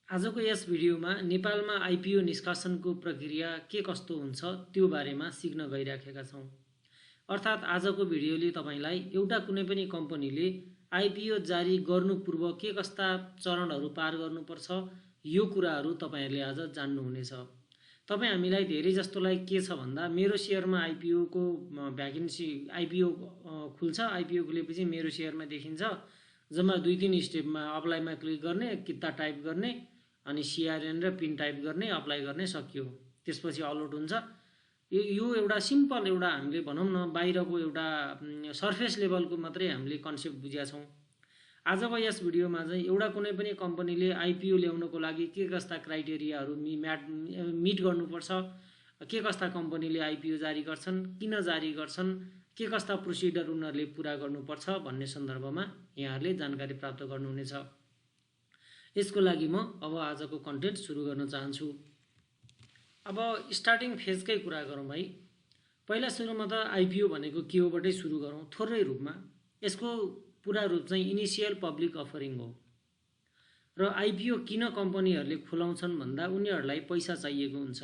आजको यस भिडियोमा नेपालमा आइपिओ निष्कासनको प्रक्रिया के कस्तो हुन्छ त्यो बारेमा सिक्न गइराखेका छौँ। अर्थात् आजको भिडियोले तपाईलाई एउटा कुनै पनि कम्पनीले आइपिओ जारी गर्नु पूर्व के कस्ता चरणहरू पार गर्नुपर्छ यो कुराहरू तपाईहरुले आज जान्नुहुनेछ। तपाई हामीलाई धेरै जस्तोलाई के छ भन्दा मेरो शेयरमा आइपिओ को भ्याकेन्सी आइपिओ खुल्छ, आइपिओ खुलेपछि मेरो शेयरमा देखिन्छ, जम्मा 2-3 स्टेपमा अप्लाईमा क्लिक गर्ने, किता टाइप गर्ने अनि सिआरएन र पिन टाइप गर्ने, अप्लाई गर्ने, सकियो। त्यसपछि अलर्ट हुन्छ। यो एउटा सिम्पल एउटा हामीले भनौं न बाहिरको एउटा सर्फेस लेभलको मात्रै हामीले कन्सेप्ट बुझ्या छौं। आजको यस भिडियोमा चाहिँ एउटा कुनै पनि कम्पनीले आइपिओ ल्याउनको लागि के कस्ता क्राइटेरियाहरू मिट गर्नुपर्छ, के कस्ता कम्पनीले आइपिओ जारी गर्छन्, किन जारी गर्छन्, के कस्ता प्रोसिडर उनीहरूले पूरा गर्नुपर्छ भन्ने सन्दर्भमा यहाँहरूले जानकारी प्राप्त गर्नुहुनेछ। यसको लागि म अब आजको कन्टेन्ट सुरु गर्न चाहन्छु। अब स्टार्टिङ फेजकै कुरा गरौँ है। पहिला सुरुमा त आइपिओ भनेको के हो बाटै सुरु गरौँ थोरै रूपमा। यसको पूरा रूप चाहिँ इनिशियल पब्लिक अफरिङ हो। र आइपिओ किन कम्पनीहरूले खुलाउँछन् भन्दा उनीहरूलाई पैसा चाहिएको हुन्छ।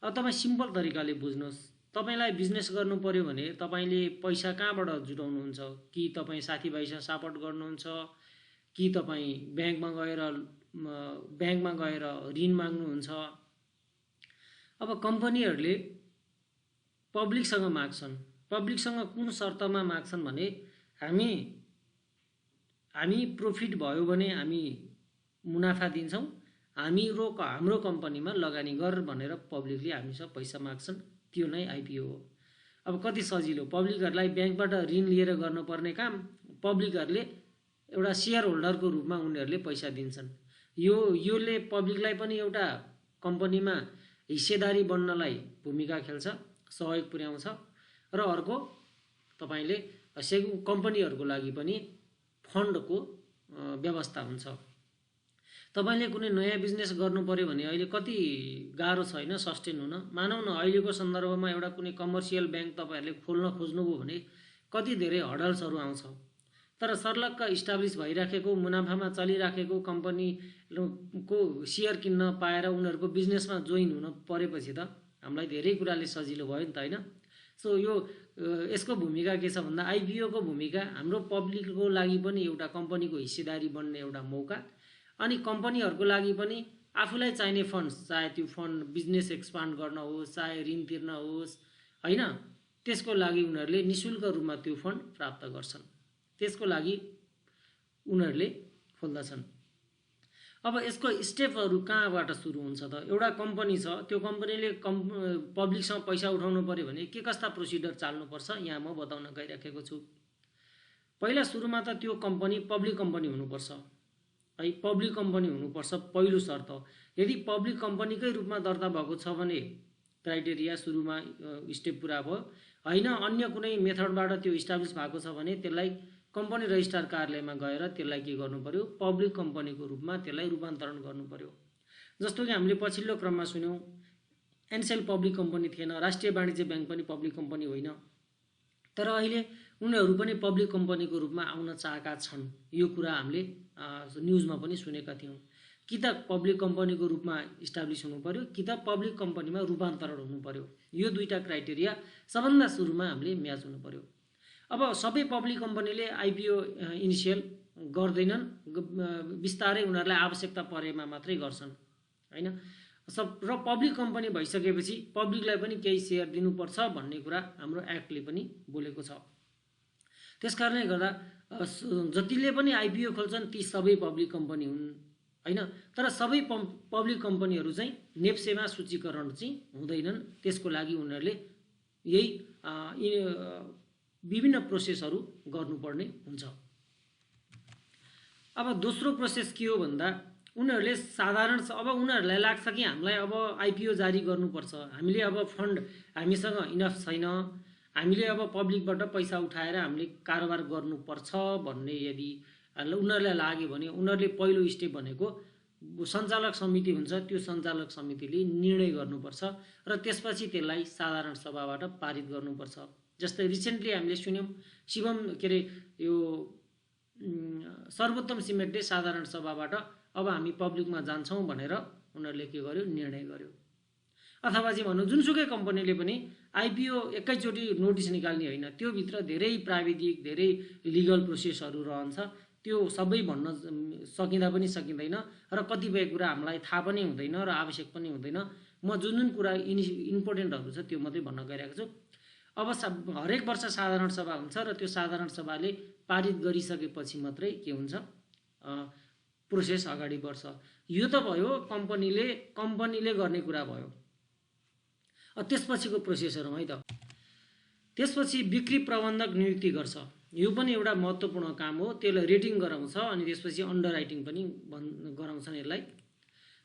अब तपाई सिम्पल तरिकाले बुझ्नुस्। तपाईलाई बिजनेस गर्नु पर्यो भने तपाईले पैसा कहाँबाट जुटाउनुहुन्छ? कि तपाई साथीभाइसँग सापट गर्नुहुन्छ, कि तपाई ब्याङ्कमा गएर ऋण माग्नुहुन्छ। अब कम्पनीहरूले पब्लिकसँग माग्छन्। पब्लिकसँग कुन शर्तमा माग्छन् भने हामी प्रॉफिट भयो भने हामी मुनाफा दिन्छौं, हाम्रो कम्पनीमा लगानी गर भनेर पब्लिकले हामीसँग पैसा माग्छन्। त्यो नै आइपिओ हो। अब कति सजिलो, पब्लिकहरूलाई ब्याङ्कबाट ऋण लिएर गर्नुपर्ने काम पब्लिकहरूले एउटा शेयर होल्डरको रूपमा उनीहरूले पैसा दिन्छन्। योले पब्लिकलाई पनि एउटा कम्पनीमा हिस्सेदारी बन्नलाई भूमिका खेल्छ, सहयोग पुर्याउँछ। र अर्को तपाईले कम्पनीहरूको लागि पनि फन्डको व्यवस्था हुन्छ। तपाईले कुनै नयाँ बिजनेस गर्नु पर्यो भने अहिले कति गाह्रो छ हैन सस्टेन हुन। मानौं न अहिलेको सन्दर्भमा एउटा कुनै कमर्सियल ब्याङ्क तपाईहरुले खोल्न खोज्नुभयो भने कति धेरै हडल्सहरू आउँछ। तर सर्लक्क इस्टाब्लिश भइराखेको मुनाफामा चलिराखेको कम्पनीको शेयर किन्न पाएर उनीहरूको बिजनेसमा जोइन हुन परेपछि त हामीलाई धेरै कुराले सजिलो भयो नि त हैन। सो यसको भूमिका के छ भन्दा आइपिओ को भूमिका हाम्रो पब्लिकको लागि पनि एउटा कम्पनीको हिस्सेदारी बन्ने एउटा मौका, अनि कम्पनीहरूको लागि पनि आफूलाई चाहिने फन्ड्स, चाहे त्यो फन्ड बिजनेस एक्सपान्ड गर्न होस्, चाहे ऋण तिर्न होस् हैन, त्यसको लागि उनीहरूले निशुल्क रूपमा त्यो फन्ड प्राप्त गर्छन्। त्यसको लागि उनीहरूले खोल्दछन्। अब यसको स्टेपहरू कहाँबाट सुरु हुन्छ त? एउटा कम्पनी छ, त्यो कम्पनीले पब्लिकसँग पैसा उठाउनु पर्यो भने के कस्ता प्रोसिडर चाल्नुपर्छ यहाँ म बताउन गइराखेको छु। पहिला सुरुमा त त्यो कम्पनी पब्लिक कम्पनी हुनुपर्छ है। पब्लिक कम्पनी हुनुपर्छ पहिलो शर्त। यदि पब्लिक कम्पनीकै रूपमा दर्ता भएको छ भने क्राइटेरिया सुरुमा स्टेप पुरा भयो हैन, अन्य कुनै मेथडबाट त्यो इस्टाब्लिश भएको छ भने त्यसलाई कम्पनी रजिस्ट्रार कार्यालयमा गएर त्यसलाई के गर्नु पर्यो, पब्लिक कम्पनीको रूपमा त्यसलाई रूपान्तरण गर्नु पर्यो। जस्तो कि हामीले पछिल्लो क्रममा सुन्यौं एनसेल पब्लिक कम्पनी थिएन, राष्ट्रिय वाणिज्य ब्याङ्क पनि पब्लिक कम्पनी होइन, तर अहिले उनीहरू पनि पब्लिक कम्पनीको रूपमा आउन चाहेका छन्। यो कुरा हामीले न्यूजमा पनि सुनेका थियौं। कि त पब्लिक कम्पनीको रूपमा इस्टाब्लिश हुनु पर्यो, कि त पब्लिक कम्पनीमा रूपान्तरण हुनु पर्यो। यो दुईटा क्राइटेरिया सबभन्दा सुरुमा हामीले म्याच हुनु पर्यो। अब सबै पब्लिक कम्पनीले आइपिओ इनिशियल गर्दैनन्, बिस्तारै उनीहरूलाई आवश्यकता परेमा मात्रै गर्छन् हैन। र पब्लिक कम्पनी भइसकेपछि पब्लिकलाई पनि केही शेयर दिनुपर्छ भन्ने कुरा हाम्रो एक्टले पनि बोलेको छ। त्यसकारणले गर्दा जतिले पनि आइपिओ खोल्छन् ती सबै पब्लिक कम्पनी हुन् हैन। तर सबै पब्लिक कम्पनीहरू चाहिँ नेप्सेमा सूचीकरण चाहिँ हुँदैनन्। त्यसको लागि उनीहरूले यही विभिन्न प्रोसेसहरू गर्नुपर्ने हुन्छ। अब दोस्रो प्रोसेस के हो भन्दा उनीहरूले अब उनीहरूलाई लाग्छ कि हामीलाई अब आइपिओ जारी गर्नुपर्छ, हामीले अब फन्ड हामीसँग इनफ छैन, हामीले अब पब्लिकबाट पैसा उठाएर हामीले कारोबार गर्नुपर्छ भन्ने यदि उनीहरूलाई लाग्यो भने उनीहरूले पहिलो स्टेप भनेको सञ्चालक समिति हुन्छ, त्यो सञ्चालक समितिले निर्णय गर्नुपर्छ र त्यसपछि त्यसलाई साधारण सभाबाट पारित गर्नुपर्छ। जस्तै रिसेन्टली हामीले सुन्यौं सर्वोत्तम सिमेन्टले साधारण सभाबाट अब हामी पब्लिकमा जान्छौँ भनेर उनीहरूले के गर्यो निर्णय गर्यो। अथवा चाहिँ भनौँ जुनसुकै कम्पनीले पनि आइपिओ एकैचोटि नोटिस निकाल्ने होइन, त्योभित्र धेरै प्राविधिक धेरै लिगल प्रोसेसहरू रहन्छ। त्यो सबै भन्न सकिँदा पनि सकिँदैन र कतिपय कुरा हामीलाई थाहा पनि हुँदैन र आवश्यक पनि हुँदैन। म जुन जुन कुरा इम्पोर्टेन्टहरू छ त्यो मात्रै भन्न गइरहेको छु। अब हरेक वर्ष साधारण सभा हुन्छ र त्यो साधारण सभाले पारित गरिसकेपछि मात्रै के हुन्छ प्रोसेस अगाडि बढ्छ। यो त भयो कम्पनीले गर्ने कुरा भयो। त्यसपछिको प्रोसेसहरू है त। त्यसपछि बिक्री प्रबन्धक नियुक्ति गर्छ। यो पनि एउटा महत्त्वपूर्ण काम हो। त्यसले रेटिङ गराउँछ अनि त्यसपछि अन्डर राइटिङ पनि गराउँछन्। यसलाई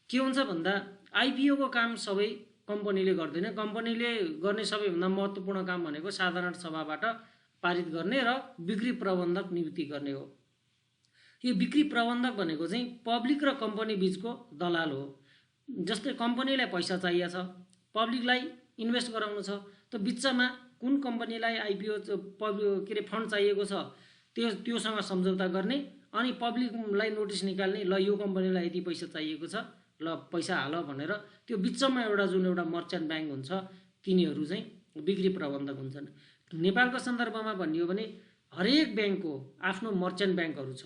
के हुन्छ भन्दा आइपिओको काम सबै कम्पनीले गर्दैन। कम्पनीले गर्ने सबैभन्दा महत्त्वपूर्ण काम भनेको साधारण सभाबाट पारित गर्ने र बिक्री प्रबन्धक नियुक्ति गर्ने हो। यो बिक्री प्रबन्धक भनेको चाहिँ पब्लिक र कम्पनी बिचको दलाल हो। जस्तै कम्पनीलाई पैसा चाहिएको छ, पब्लिकलाई इन्भेस्ट गराउनु छ, त बिचमा कुन कम्पनीलाई आइपिओ के अरे फन्ड चाहिएको छ त्योसँग सम्झौता गर्ने अनि पब्लिकलाई नोटिस निकाल्ने, ल यो कम्पनीलाई यति पैसा चाहिएको छ, ल पैसा हाल भनेर त्यो बिचमा एउटा मर्चेन्ट ब्याङ्क हुन्छ, तिनीहरू चाहिँ बिक्री प्रबन्धक हुन्छन्। नेपालको सन्दर्भमा भन्ने हो भने हरेक ब्याङ्कको आफ्नो मर्चेन्ट ब्याङ्कहरू छ।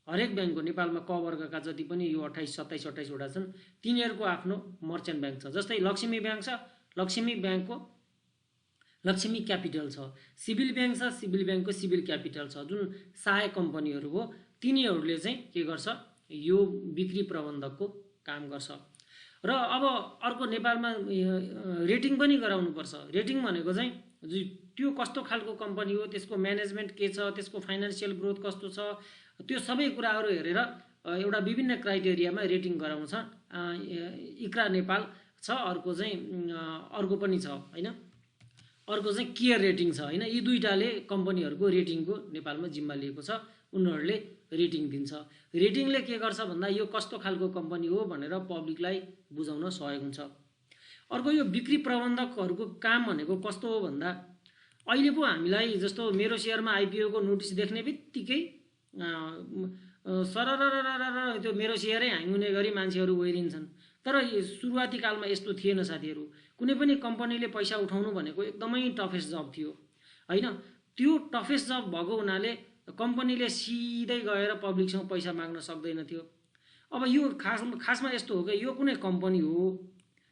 हरेक ब्याङ्कको नेपालमा क वर्गका जति पनि यो 28 वटा छन्, तिनीहरूको आफ्नो मर्चेन्ट ब्याङ्क छ। जस्तै लक्ष्मी ब्याङ्क छ, लक्ष्मी ब्याङ्कको लक्ष्मी क्यापिटल छ। सिभिल ब्याङ्क छ, सिभिल ब्याङ्कको सिभिल क्यापिटल छ। जुन सहायक कम्पनीहरू हो तिनीहरूले चाहिँ के गर्छ, यो बिक्री प्रबन्धकको काम गर्छ। र अब अर्को नेपालमा रेटिङ पनि गराउनुपर्छ। रेटिङ भनेको चाहिँ त्यो कस्तो खालको कम्पनी हो, त्यसको म्यानेजमेन्ट के छ, त्यसको फाइनेन्सियल ग्रोथ कस्तो छ, त्यो सबै कुराहरू हेरेर एउटा विभिन्न क्राइटेरियामा रेटिङ गराउँछ। इक्रा नेपाल छ, अर्को पनि छ होइन, अर्को चाहिँ केयर रेटिङ छ होइन। यी दुईटाले कम्पनीहरूको रेटिङको नेपालमा जिम्मा लिएको छ। उनीहरूले रेटिङ दिन्छ। रेटिङले के गर्छ भन्दा यो कस्तो खालको कम्पनी हो भनेर पब्लिकलाई बुझाउन सहयोग हुन्छ। अर्को यो बिक्री प्रबन्धकहरूको काम भनेको कस्तो हो भन्दा अहिले पो हामीलाई जस्तो मेरो सेयरमा आइपिओको नोटिस देख्ने बित्तिकै सरर त्यो मेरो सेयरै ह्याङ हुने गरी मान्छेहरू गइदिन्छन्। तर सुरुवाती कालमा यस्तो थिएन साथीहरू। कुनै पनि कम्पनीले पैसा उठाउनु भनेको एकदमै टफेस्ट जब थियो होइन। त्यो टफेस्ट जब भएको हुनाले कम्पनीले सिधै गएर पब्लिकसँग पैसा माग्न सक्दैन थियो। अब यो खासमा यस्तो हो कि यो कुनै कम्पनी हो,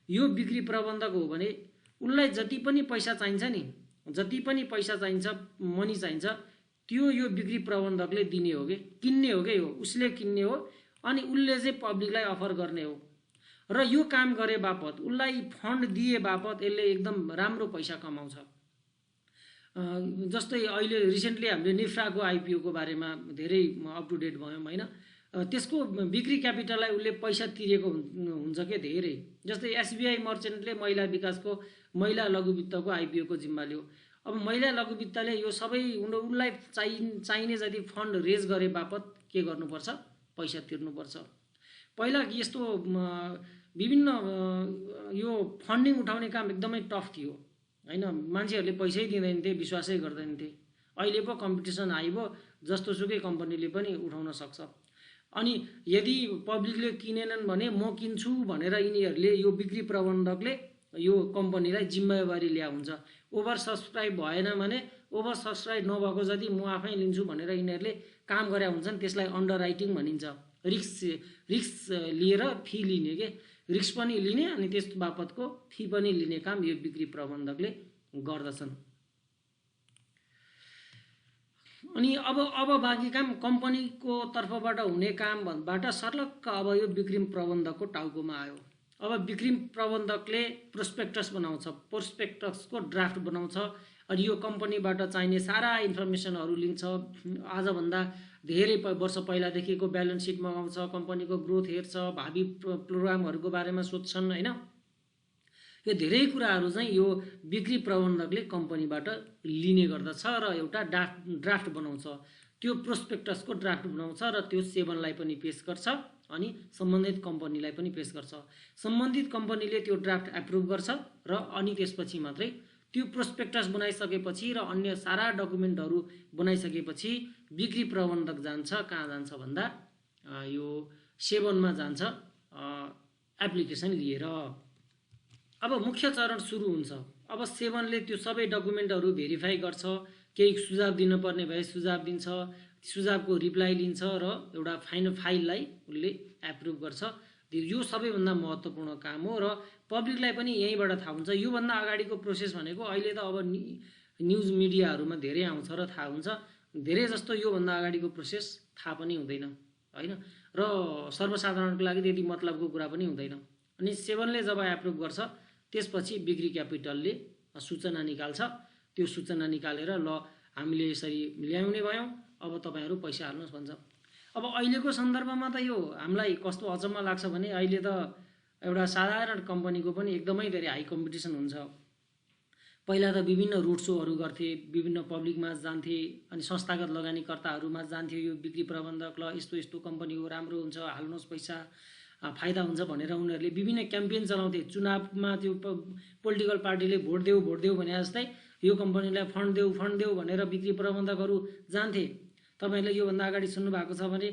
यो बिक्री प्रबन्धक हो भने उसलाई जति पनि पैसा चाहिन्छ नि, जति पनि पैसा चाहिन्छ, मनी चाहिन्छ, त्यो यो बिक्री प्रबन्धकले दिने हो कि किन्ने हो कि, उसले किन्ने हो अनि उसले चाहिँ पब्लिकलाई अफर गर्ने हो। र यो काम गरे बापत उसलाई फन्ड दिए बापत यसले एकदम राम्रो पैसा कमाउँछ। जस्तै अहिले रिसेन्टली हामीले निफ्राको आइपिओको बारेमा धेरै अप टु डेट भयौँ होइन। त्यसको बिक्री क्यापिटललाई उसले पैसा तिरेको हुन्छ के धेरै। जस्तै एसबिआई मर्चेन्टले महिला विकासको महिला लघुवित्तको आइपिओको जिम्मा लियो। अब महिला लघुवित्तले यो सबै उनलाई चाहिने जति फन्ड रेज गरे बापत के गर्नुपर्छ, पैसा तिर्नुपर्छ। पहिला यस्तो विभिन्न यो फन्डिङ उठाउने काम एकदमै टफ थियो होइन। मान्छेहरूले पैसै दिँदैन थिए, विश्वासै गर्दैन थिए। अहिले पो कम्पिटिसन आइबो, जस्तोसुकै कम्पनीले पनि उठाउन सक्छ। अनि यदि पब्लिकले किनेनन् भने म किन्छु भनेर यिनीहरूले यो बिक्री प्रबन्धकले यो कम्पनीलाई जिम्मेवारी ल्या हुन्छ। ओभर सब्सक्राइब भएन भने ओभर सब्सक्राइब नभएको जति म आफै लिन्छु भनेर यिनीहरूले काम गरे हुन्छन्। त्यसलाई अन्डर राइटिङ भनिन्छ। रिस्क लिएर फी लिने के, रिस्क पनि लिने अनि त्यस बापतको फी पनि लिने काम यो बिक्री प्रबन्धकले गर्दछन्। अनि अब बाँकी काम कम्पनीको तर्फबाट हुने कामबाट सर्लक्क अब यो बिक्री प्रबन्धकको टाउकोमा आयो। अब बिक्री प्रबन्धकले प्रोस्पेक्टस बनाउँछ, प्रोस्पेक्टसको ड्राफ्ट बनाउँछ अनि यो कम्पनीबाट चाहिने सारा इन्फर्मेसनहरू लिन्छ। आजभन्दा धेरै वर्ष पहिलादेखिको ब्यालेन्स सिट मगाउँछ, कम्पनीको ग्रोथ हेर्छ, भावी प्रोग्रामहरूको बारेमा सोध्छन् होइन। यो धेरै कुराहरू चाहिँ यो बिक्री प्रबन्धकले कम्पनीबाट लिने गर्दछ र एउटा ड्राफ्ट बनाउँछ। त्यो प्रोस्पेक्टसको ड्राफ्ट बनाउँछ र त्यो सेवनलाई पनि पेश गर्छ अनि सम्बन्धित कम्पनीलाई पनि पेश गर्छ। सम्बन्धित कम्पनीले त्यो ड्राफ्ट एप्रुभ गर्छ र अनि त्यसपछि मात्रै त्यो प्रोस्पेक्टस बनाइसकेपछि र अन्य सारा डकुमेन्टहरू बनाइसकेपछि बिक्री प्रबन्धक जान्छ। कहाँ जान्छ भन्दा यो सेभनमा जान्छ एप्लिकेसन लिएर। अब मुख्य चरण सुरु हुन्छ। अब सेभनले त्यो सबै डकुमेन्टहरू भेरिफाई गर्छ, केही सुझाव दिनुपर्ने भए सुझाव दिन्छ, सुझावको रिप्लाई लिन्छ र एउटा फाइनल फाइललाई उसले एप्रुभ गर्छ। यो सबैभन्दा महत्त्वपूर्ण काम हो र पब्लिकलाई पनि यहीँबाट थाहा हुन्छ। योभन्दा अगाडिको प्रोसेस भनेको अहिले त अब न्युज मिडियाहरूमा धेरै आउँछ र थाहा हुन्छ, धेरै जस्तो योभन्दा अगाडिको प्रोसेस थाहा पनि हुँदैन होइन, र सर्वसाधारणको लागि त्यति मतलबको कुरा पनि हुँदैन। अनि सेभनले जब एप्रुभ गर्छ त्यसपछि बिक्री क्यापिटलले सूचना निकाल्छ। त्यो सूचना निकालेर ल हामीले यसरी ल्याउने भयौँ, अब तपाईँहरू पैसा हाल्नुहोस् भन्छ। अब अहिलेको सन्दर्भमा त यो हामीलाई कस्तो अचम्म लाग्छ भने अहिले त एउटा साधारण कम्पनीको पनि एकदमै धेरै हाई कम्पिटिसन हुन्छ। पहिला त विभिन्न रोड सोहरू गर्थे, विभिन्न पब्लिकमा जान्थे, अनि संस्थागत लगानीकर्ताहरूमा जान्थ्यो यो बिक्री प्रबन्धक, ल यस्तो यस्तो कम्पनी हो, राम्रो हुन्छ, हाल्नुहोस् पैसा, फाइदा हुन्छ भनेर उनीहरूले विभिन्न क्याम्पेन चलाउँथे। चुनावमा त्यो पोलिटिकल पार्टीले भोट देऊ भने जस्तै यो कम्पनीलाई फन्ड देऊ भनेर बिक्री प्रबन्धकहरू जान्थे। तपाईँहरूले योभन्दा अगाडि सुन्नुभएको छ भने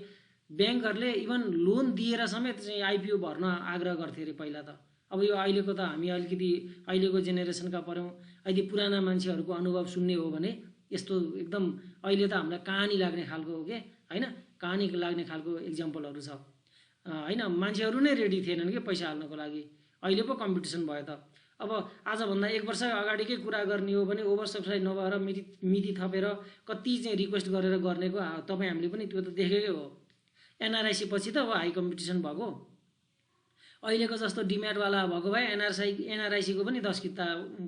ब्याङ्कहरूले इभन लोन दिएर समेत चाहिँ आइपिओ भर्न आग्रह गर्थे अरे पहिला त। अब यो अहिलेको त हामी अलिकति अहिलेको जेनेरेसनका पऱ्यौँ, अहिले पुराना मान्छेहरूको अनुभव सुन्ने हो भने यस्तो एकदम अहिले त हामीलाई कहानी लाग्ने खालको हो के होइन, कहानी लाग्ने खालको इक्जाम्पलहरू छ होइन। मान्छेहरू नै रेडी थिएनन् कि पैसा हाल्नको लागि, अहिले पो कम्पिटिसन भयो त। अब आजभन्दा 1 वर्ष अगाडिकै कुरा गर्ने हो भने ओभरसब्सक्राइब नभएर मिति थपेर कति चाहिँ रिक्वेस्ट गरेर गर्नेको तपाईँ हामीले पनि त्यो त देखेकै हो। एनआरआइसी पछि त हो हाई कम्पिटिसन भएको। अहिलेको जस्तो डिम्याटवाला भएको भए एनआरआइसीको पनि 10 किता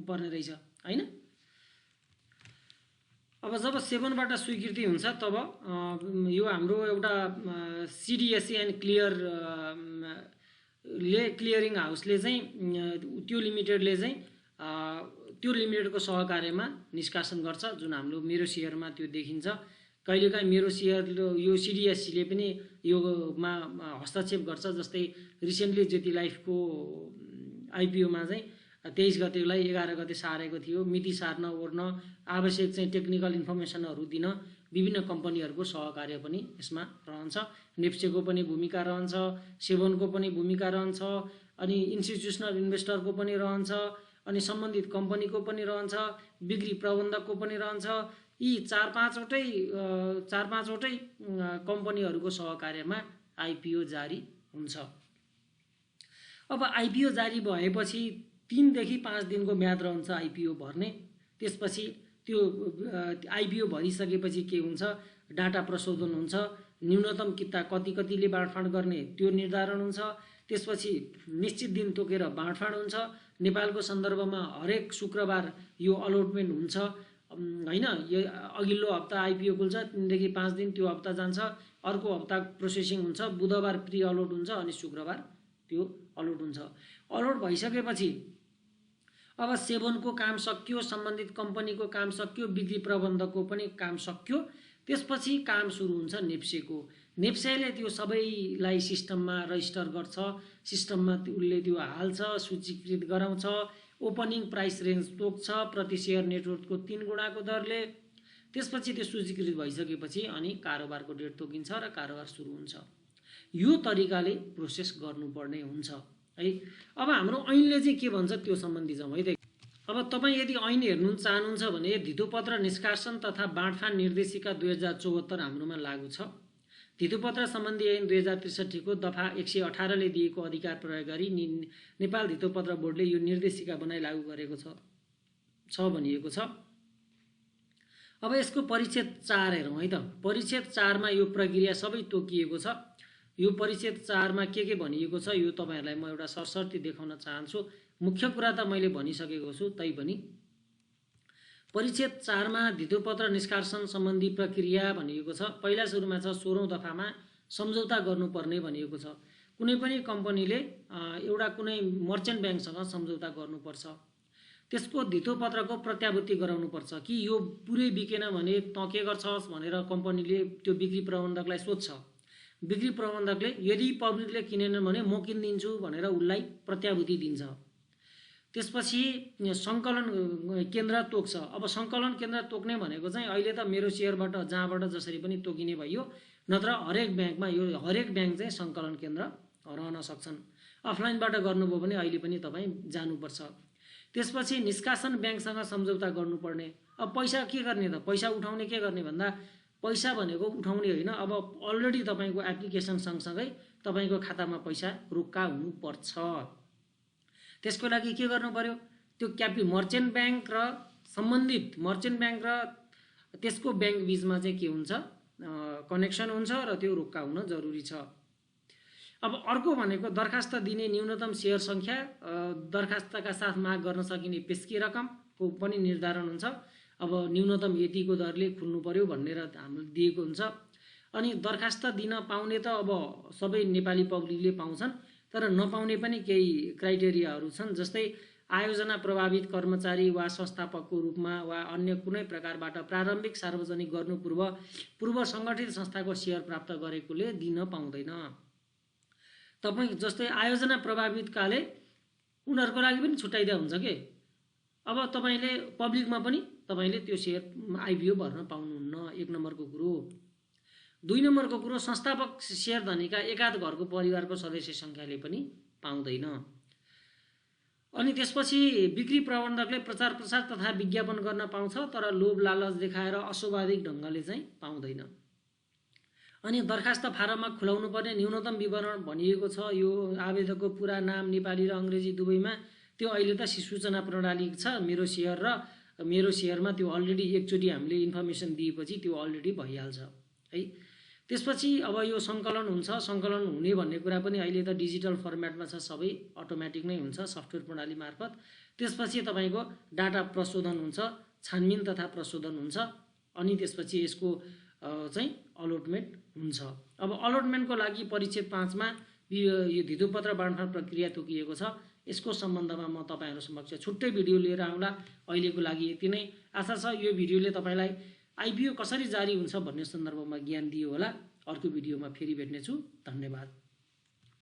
पर्ने रहेछ होइन। अब जब सेभनबाट स्वीकृति हुन्छ तब यो हाम्रो एउटा सिडिएससी एन्ड क्लियरिङ हाउसले चाहिँ त्यो लिमिटेडले चाहिँ त्यो लिमिटेडको सहकार्यमा निष्कासन गर्छ, जुन हाम्रो मेरो सेयरमा त्यो देखिन्छ। कहिलेकाहीँ मेरो सेयर यो सिडिएससीले पनि योमा हस्तक्षेप गर्छ। जस्तै रिसेन्टली ज्योति लाइफको आइपिओमा चाहिँ 23 गतेलाई 11 गते सारेको थियो। मिति सार्न ओर्न आवश्यक चाहिँ टेक्निकल इन्फर्मेसनहरू दिन विभिन्न कम्पनीहरूको सहकार्य पनि यसमा रहन्छ। नेप्सेको पनि भूमिका रहन्छ, सेभनको पनि भूमिका रहन्छ, अनि इन्स्टिट्युसनल इन्भेस्टरको पनि रहन्छ, अनि सम्बन्धित कम्पनीको पनि रहन्छ, बिक्री प्रबन्धकको पनि रहन्छ। यी 4-5वटै कम्पनीहरूको सहकार्यमा आइपिओ जारी हुन्छ। अब आइपिओ जारी भएपछि 3 देखि 5 दिनको म्याद रहन्छ आइपिओ भर्ने। त्यसपछि त्यो आइपिओ भरिसकेपछि के हुन्छ, डाटा प्रशोधन हुन्छ, न्यूनतम किता कतिले बाँडफाँड गर्ने त्यो निर्धारण हुन्छ। त्यसपछि निश्चित दिन तोकेर बाँडफाँड हुन्छ। नेपालको सन्दर्भमा हरेक शुक्रबार यो अलटमेन्ट हुन्छ होइन। यो अघिल्लो हप्ता आइपिओ खुल्छ, 3 देखि 5 दिन त्यो हप्ता जान्छ, अर्को हप्ता प्रोसेसिङ हुन्छ, बुधबार प्रि अलट हुन्छ, अनि शुक्रबार त्यो अलट हुन्छ। अलट भइसकेपछि अब सेभनको काम सकियो, सम्बन्धित कम्पनीको काम सकियो, बिक्री प्रबन्धकको पनि काम सकियो। त्यसपछि काम सुरु हुन्छ नेप्सेको। नेप्सेले त्यो सबैलाई सिस्टममा रजिस्टर गर्छ, सिस्टममा उसले त्यो हाल्छ, सूचीकृत गराउँछ, ओपनिङ प्राइस रेन्ज तोक्छ प्रति सेयर नेटवर्कको 3 गुणाको दरले। त्यसपछि त्यो सूचीकृत भइसकेपछि अनि कारोबारको डेट तोकिन्छ र कारोबार सुरु हुन्छ। यो तरिकाले प्रोसेस गर्नुपर्ने हुन्छ है। अब हाम्रो ऐनले चाहिँ के भन्छ त्यो सम्बन्धी जाउँ है त। अब तपाईँ यदि ऐन हेर्नु चाहनुहुन्छ भने धितोपत्र निष्कासन तथा बाँडफाँड निर्देशिका 2074 हाम्रोमा लागू छ। धितोपत्र सम्बन्धी ऐन 2063 को दफा 118 ले दिएको अधिकार प्रयोग गरी नेपाल धितोपत्र बोर्डले यो निर्देशिका बनाई लागू गरेको छ भनिएको छ। अब यसको परिच्छेद 4 हेरौँ है त। परिच्छेद 4 मा यो प्रक्रिया सबै तोकिएको छ। यो परिच्छेद 4 मा के भनिएको छ यो तपाईहरुलाई म एउटा सरसर्ती देखाउन चाहन्छु। मुख्य कुरा त मैले भनिसकेको छु, तैपनि परिच्छेद 4 मा धितोपत्र निष्कासन सम्बन्धी प्रक्रिया भनिएको छ। पहिला सुरुमा छ 16औं दफामा सम्झौता गर्नुपर्ने भनिएको छ। कुनै पनि कम्पनीले एउटा कुनै मर्चेन्ट ब्याङ्कसँग सम्झौता गर्नुपर्छ। त्यसको धितोपत्रको प्रत्याभूति गराउनुपर्छ कि यो पुरै बिकेन भने त के गर्छस् भनेर कम्पनीले त्यो बिक्री प्रबन्धकलाई सोध्छ। बिक्री प्रबन्धकले यदि पब्लिकले किनेन भने म किन्दिन्छु भनेर उलाई प्रत्याभूति दिन्छ। त्यसपछि संकलन केन्द्र तोक्छ। अब संकलन केन्द्र तोक्ने भनेको चाहिँ अहिले त मेरो शेयरबाट जहाँबाट जसरी पनि तोकिने भयो, नत्र हरेक ब्याङ्कमा यो हरेक ब्याङ्क चाहिँ सङ्कलन केन्द्र रहन सक्छन्। अफलाइनबाट गर्नुभयो भने अहिले पनि तपाईँ जानुपर्छ। त्यसपछि निष्कासन ब्याङ्कसँग सम्झौता गर्नुपर्ने। अब पैसा के गर्ने त, पैसा उठाउने के गर्ने भन्दा पैसा भनेको उठाउने होइन, अब अलरेडी तपाईँको एप्लिकेसन सँगसँगै तपाईँको खातामा पैसा रुक्का हुनुपर्छ। त्यसको लागि के गर्नु पर्यो, त्यो मर्चेन्ट ब्याङ्क र सम्बन्धित मर्चेन्ट ब्याङ्क र त्यसको ब्याङ्क बिचमा चाहिँ के हुन्छ, कनेक्सन हुन्छ र त्यो रुक्का हुन जरुरी छ। अब अर्को भनेको दरखास्त दिने न्यूनतम सेयर सङ्ख्या, दरखास्तका साथ माग गर्न सकिने पेस्की रकमको पनि निर्धारण हुन्छ। अब न्यूनतम यतिको दरले खुल्नु पर्यो भनेर हाम्रो दिएको हुन्छ। अनि दरखास्त दिन पाउने त अब सबै नेपाली पब्लिकले पाउँछन्, तर नपाउने पनि केही क्राइटेरियाहरू छन्। जस्तै आयोजना प्रभावित कर्मचारी वा संस्थापकको रूपमा वा अन्य कुनै प्रकारबाट प्रारम्भिक सार्वजनिक गर्नु पूर्व सङ्गठित संस्थाको सेयर प्राप्त गरेकोले दिन पाउँदैन। तपाईँ जस्तै आयोजना प्रभावितकाले उनीहरूको लागि पनि छुट्याइदिया हुन्छ के। अब तपाईँले पब्लिकमा पनि तपाईँले त्यो सेयर आइपिओ भर्न पाउनुहुन्न, 1 नम्बरको कुरो। 2 नम्बरको कुरो, संस्थापक सेयर धनीका एकाध घरको परिवारको सदस्य सङ्ख्याले पनि पाउँदैन। अनि त्यसपछि बिक्री प्रबन्धकले प्रचार प्रसार तथा विज्ञापन गर्न पाउँछ, तर लोभ लालच देखाएर अस्वाभाविक ढङ्गले चाहिँ पाउँदैन। अनि दरखास्त फारममा खुलाउनु पर्ने न्यूनतम विवरण भनिएको छ। यो आवेदकको पुरा नाम नेपाली र अङ्ग्रेजी दुवैमा। त्यो अहिले त सूचना प्रणाली छ, मेरो सेयरमा त्यो अलरेडी एकचोटि हामीले इन्फर्मेसन दिएपछि त्यो अलरेडी भइहाल्छ है। त्यसपछि अब यो सङ्कलन हुन्छ, सङ्कलन हुने भन्ने कुरा पनि अहिले त डिजिटल फर्मेटमा छ, सबै अटोमेटिक नै हुन्छ सफ्टवेयर प्रणाली मार्फत। त्यसपछि तपाईँको डाटा प्रशोधन हुन्छ, छानबिन तथा प्रशोधन हुन्छ, अनि त्यसपछि यसको चाहिँ अलटमेन्ट हुन्छ। अब अलटमेन्टको लागि परिच्छेद 5 मा यो धितोपत्र बाँडफाँड प्रक्रिया तोकिएको छ। यसको सम्बन्धमा म तपाईँहरू समक्ष छुट्टै भिडियो लिएर आउँला। अहिलेको लागि यति नै। आशा छ यो भिडियोले तपाईँलाई आइपिओ कसरी जारी हुन्छ भन्ने सन्दर्भमा ज्ञान दियो होला। अर्को भिडियोमा फेरि भेट्नेछु। धन्यवाद।